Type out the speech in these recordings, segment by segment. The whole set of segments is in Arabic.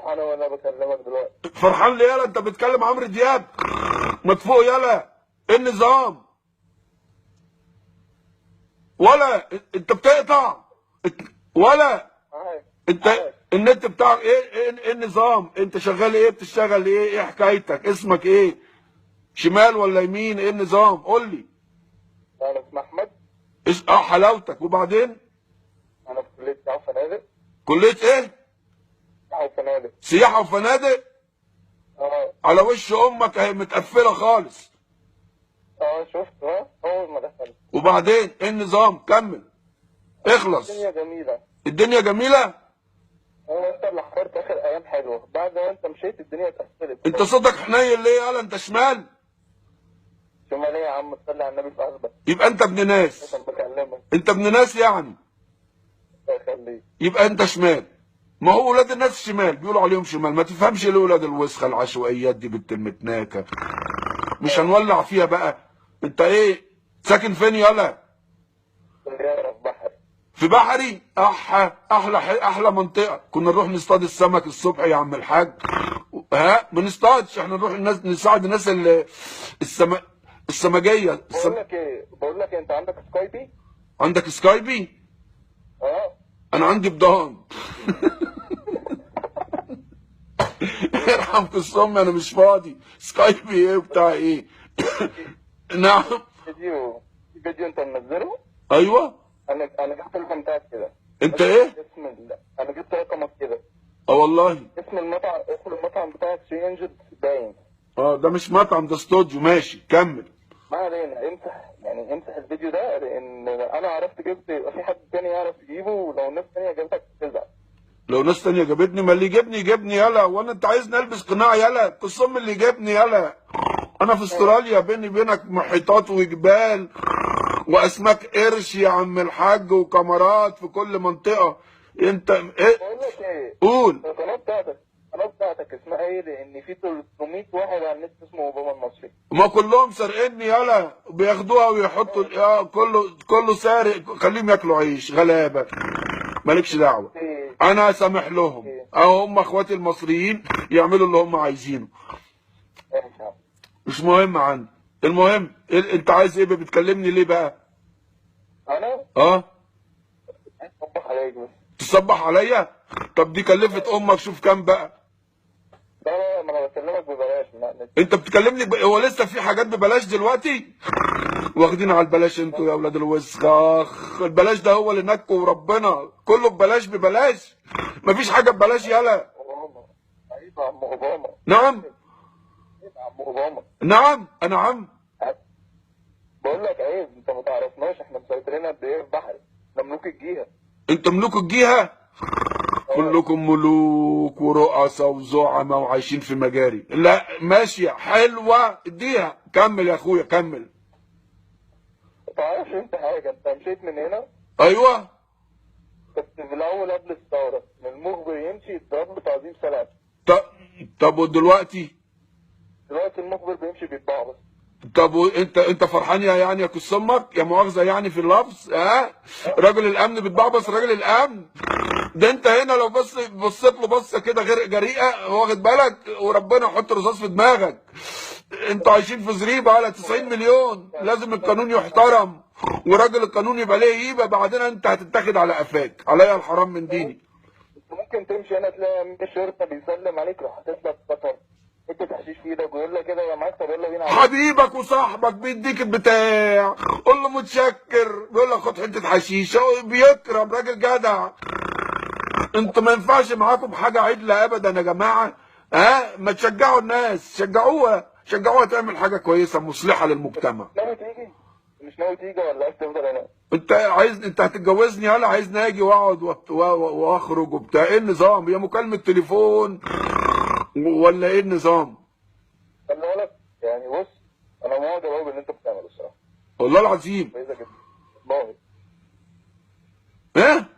فرحان وانا بكلمك دلوقتي. فرحان ليه يالا؟ انت بتكلم عمرو دياب؟ ما تفوق يالا. ايه النظام؟ ولا انت بتقطع؟ ولا انت النت بتاعك ايه النظام؟ انت شغال ايه؟ بتشتغل ايه؟ ايه حكايتك؟ اسمك ايه؟ شمال ولا يمين؟ ايه النظام؟ قول لي. انا اسمي احمد. حلاوتك. وبعدين؟ انا في كليه سياحه وفنادق. كليه ايه؟ سياحه وفنادق. سياحه وفنادق. اه على وش امك اهي متقفله خالص. شفت اول ما دخلت. وبعدين ايه النظام؟ كمل اخلص. الدنيا جميله. الدنيا جميله. انت اللي حضرت اخر ايام حلوه، بعد ما انت مشيت الدنيا اتقفلت. انت صوتك حنين ليه يالا؟ انت شمال؟ شمال ايه يا عم؟ صلي على النبي في قلبك. يبقى انت ابن ناس. عشان بكلمك. انت ابن ناس يعني. الله يخليك. يبقى انت شمال. ما هو ولاد الناس الشمال بيقولوا عليهم شمال. ما تفهمش ليه ولاد الوسخه العشوائيات دي بنت المتناكه. مش هنولع فيها بقى. انت ايه ساكن فين يالا؟ في بحر. في بحري. احلى منطقه. كنا نروح نصطاد السمك الصبح يا عم الحاج. ما نصطادش احنا، نروح الناس نساعد الناس السمجيه. بقول لك ايه، انت عندك سكايبي؟ عندك سكايبي؟ انا عندي بدان. ارحم قصامي انا مش فاضي. سكايبي ايه وبتاع ايه؟ نعم. فيديو انت منزله؟ ايوه. انا جبت الرقم بتاعك كده. انت ايه؟ انا جبت رقمك كده. والله. اسم المطعم بتاعك سي انجد باين. ده مش مطعم، ده استوديو. ماشي كمل. ما علينا. امسح الفيديو ده، لان انا عرفت جبت، يبقى في حد تاني يعرف يجيبه، ولو الناس تانية جابتك تزعل. لو ناس تانية جابتني، ما اللي يجيبني يالا. وانا انت عايزني البس قناع يالا؟ قصام اللي يجيبني يالا. انا في استراليا، بيني بينك محيطات وجبال واسماك قرش يا عم الحاج، وكاميرات في كل منطقه. انت ايه؟ بقول لك ايه، قول. القناه بتاعتك اسمها ايه؟ لان في 300 واحد على النت اسمه اوباما المصري. ما كلهم سارقيني يالا، بياخدوها ويحطوا كله سارق. خليهم ياكلوا عيش غلابه. مالكش دعوه. انا سامح لهم. هم اخواتي المصريين يعملوا اللي هم عايزينه. مش مهم عندي. المهم انت عايز ايه؟ بتكلمني ليه بقى؟ انا تصبح عليك بس. تصبح عليا؟ طب دي كلفت امك شوف كام بقى. لا ما انا بكلمك ببلاش. انت بتكلمني هو لسه في حاجات ببلاش دلوقتي؟ واخدين على البلاش انتوا يا اولاد الوسخ. البلاش ده هو اللي نكوا وربنا. كله ببلاش ببلاش. مفيش حاجه ببلاش يالا. عيب يا عم اوباما. نعم. عيب يا عم اوباما. نعم انا عم. بقول لك عيب، انت ما تعرفناش احنا مسيطرين قد ايه في بحري. احنا ملوك الجيهه. انت ملوك الجيهه؟ كلكم ملوك ورؤساء وزعماء وعايشين في مجاري. لا ماشيه حلوه اديها. كمل يا اخويا كمل. ما تعرفش انت حاجه، انت مشيت من هنا. ايوه. كنت في الاول قبل الثوره، من المخبر يمشي يتضرب له تعظيم سلام. طب ودلوقتي؟ دلوقتي المخبر بيمشي بيتباع بس. طب انت فرحان يعني يا كس امك؟ يا مؤاخذه يعني في اللفظ. راجل الامن بتبعبص راجل الامن. ده انت هنا لو بس بصيت له بصه كده غير جريئه، واخد بالك، وربنا يحط رصاص في دماغك. انتوا عايشين في زريبه على 90 مليون. لازم القانون يحترم، وراجل القانون يبقى ليه هيبه. بعدين انت هتتاخد على قفاك. عليا الحرام من ديني. انت ممكن تمشي هنا تلاقي امين الشرطه بيسلم عليك، يروح حاطط لك قطر انت تحشيش في ايدك ويقول لك كده يا معاك، طب يلا بينا عليك. حبيبك وصاحبك بيديك البتاع، قول له متشكر، بيقول لك خد حته حشيشه، بيكرم راجل جدع. انتوا ما ينفعش معاكم حاجه عدله ابدا يا جماعه. ما تشجعوا الناس، شجعوها تعمل حاجه كويسه مصلحه للمجتمع. ناوي تيجي؟ مش ناوي تيجي ولا عايز تفضل هنا؟ انت هتتجوزني ولا عايزني اجي واقعد واخرج وبتاع؟ ايه النظام؟ هي مكالمه تليفون ولا ايه النظام؟ خلي بالك يعني. بص انا معجب قوي باللي انت بتعمله الصراحه. والله العظيم. كويسه جدا والله. ايه؟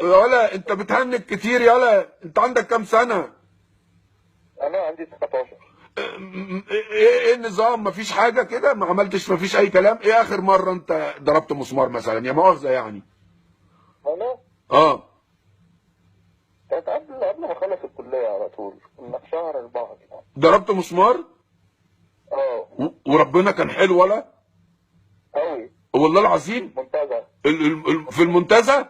ولا انت بتهنج كتير يالا. انت عندك كام سنه؟ انا عندي 19. ايه النظام؟ مفيش حاجه كده؟ ما عملتش؟ مفيش اي كلام؟ ايه اخر مره انت ضربت مسمار مثلا يا مؤاخذه يعني؟ انا اه كانت قبل ضربت مسمار وربنا كان حلو ولا قوي والله العظيم. منتزه. في المنتزه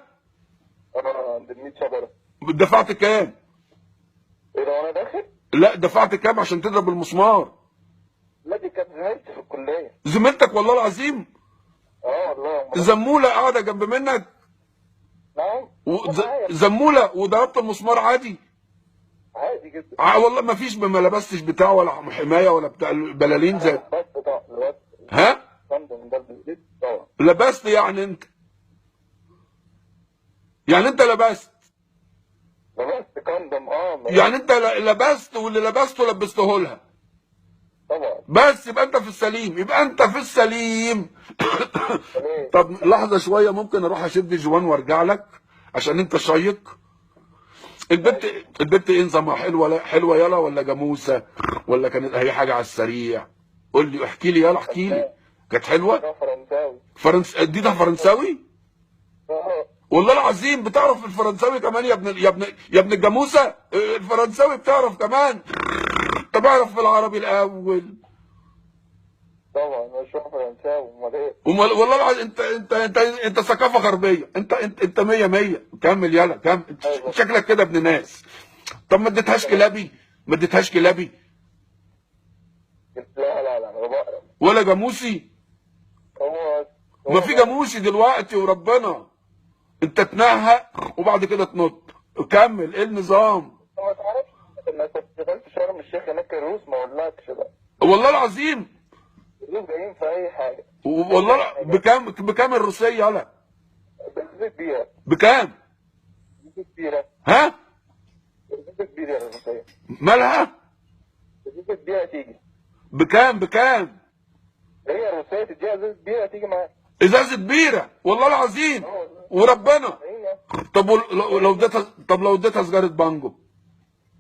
عند ال 100 شجره. دفعت كام؟ ايه ده وانا داخل؟ لا دفعت كام عشان تضرب المسمار؟ لا دي كانت زميلتي في الكليه. زميلتك والله العظيم؟ والله. زموله قاعده جنب منك؟ نعم. زموله وضربت المسمار عادي؟ عادي جدا. والله ما فيش، ما لبستش بتاع ولا حمايه ولا بتاع البلالين زي بس طبعا ها؟ طبعا. لبست يعني انت؟ يعني انت لبست كندم. يعني انت لبست واللي لبسته لبسته لها طبعا. بس يبقى انت في السليم، يبقى انت في السليم. طب لحظه شويه، ممكن اروح اشد جوان وارجع لك عشان انت شيق. البت ايه نظامها؟ حلوه يلا ولا جاموسه ولا كانت اي حاجه على السريع؟ قول لي، احكي لي يلا، احكي لي. كانت حلوه؟ فرنساوي. اديتها فرنساوي؟ والله العظيم بتعرف الفرنساوي كمان يا ابن الجاموسه؟ الفرنساوي بتعرف كمان؟ طب اعرف في العربي الاول. طبعا مش فرنساوي، امال ايه؟ والله العظيم انت ثقافه غربيه، انت 100. كمل يلا كمل. شكلك كده ابن ناس. طب ما اديتهاش كلابي؟ ما اديتهاش كلابي؟ لا انا بقرا. ولا جاموسي؟ ما في جاموسي دلوقتي وربنا. انت تنهق وبعد كده تنط. كمل، ايه النظام؟ ما تعرفش انا كنت شغال في شرم الشيخ هناك، الروس ما اقولكش بقى. والله العظيم الروس جايين في اي حاجه. والله بكام الروسيه يلا؟ كبيره. بكام؟ كبيره. ها؟ كبيره الروسيه. مالها؟ كبيره تيجي. بكام؟ هي الروسيه تديها ازازه بيره تيجي معاك. ازازه بيره والله العظيم وربنا. طب لو اديتها سجاره بانجو؟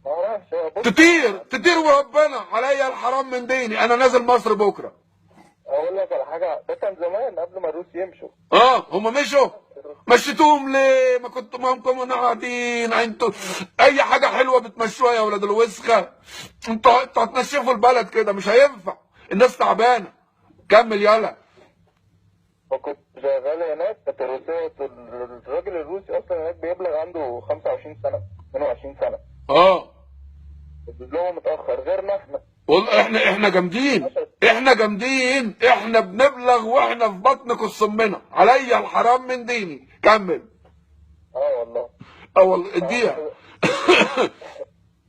ما اعرفش. تطير وربنا عليا الحرام من ديني. انا نازل مصر بكره. اقول لك على حاجه، ده كان زمان قبل ما الروس يمشوا. هم مشوا؟ مشيتوهم ليه؟ ما كنتوا معاكم قاعدين انتوا؟ اي حاجه حلوه بتمشوها يا ولاد الوسخه. انتوا هتنشفوا البلد كده، مش هينفع، الناس تعبانه. كمل يلا. فكنت شغال هناك، كانت الروسيه، الراجل الروسي اصلا هناك بيبلغ عنده 25 سنه 22 سنه. بيبلغوا متاخر غيرنا احنا. والله احنا جامدين، احنا بنبلغ واحنا في بطن قصمنا عليا الحرام من ديني. كمل. والله. والله اديها.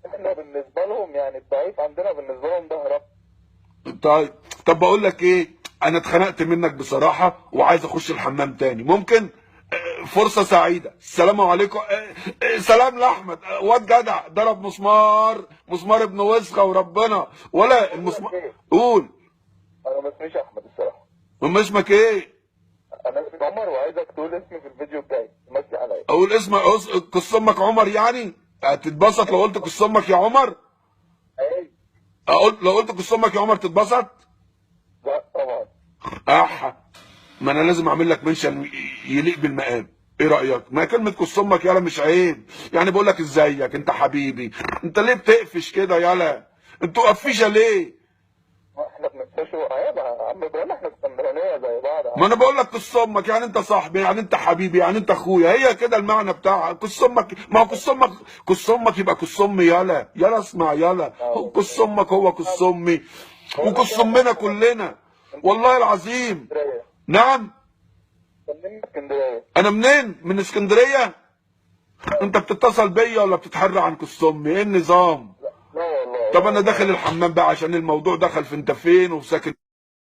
احنا بالنسبه لهم يعني الضعيف عندنا بالنسبه لهم ده هرب. طب بقول لك ايه، انا اتخنقت منك بصراحه وعايز اخش الحمام تاني، ممكن؟ فرصه سعيده. السلام عليكم. سلام لاحمد، واد جدع ضرب مسمار ابن وسخه وربنا. ولا المسمار. قول. انا ما اسميش احمد الصراحه. امال اسمك ايه؟ انا اسمي عمر، وعايزك تقول اسمي في الفيديو الجاي تمسي عليا. اقول اسمك قص امك عمر يعني؟ هتتبسط لو قلت قص امك يا عمر؟ لو قلت قص امك يا عمر تتبسط؟ لا طبعا. ما انا لازم اعمل لك منشن يليق بالمقام. ايه رايك؟ ما كلمه قص امك يالا مش عيب يعني؟ بقول لك ازيك انت حبيبي. انت ليه بتقفش كده يالا؟ انتوا قفشه ليه؟ احنا بنقفشوا عيب يا عم ابراهيم، احنا اسكندرانيه زي بعض. ما انا بقول لك قص امك يعني انت صاحبي، يعني انت حبيبي، يعني انت اخويا. هي كده المعنى بتاعها. قص امك، ما هو قص امك يبقى قص امي. يالا اسمع يالا، قص امك هو قص امي وقص امنا كلنا والله العظيم. نعم. من اسكندريه. انا منين؟ من اسكندريه؟ انت بتتصل بيا ولا بتتحرى عن قص امي؟ ايه النظام؟ لا والله. طب انا داخل الحمام بقى عشان الموضوع دخل في انت فين وساكن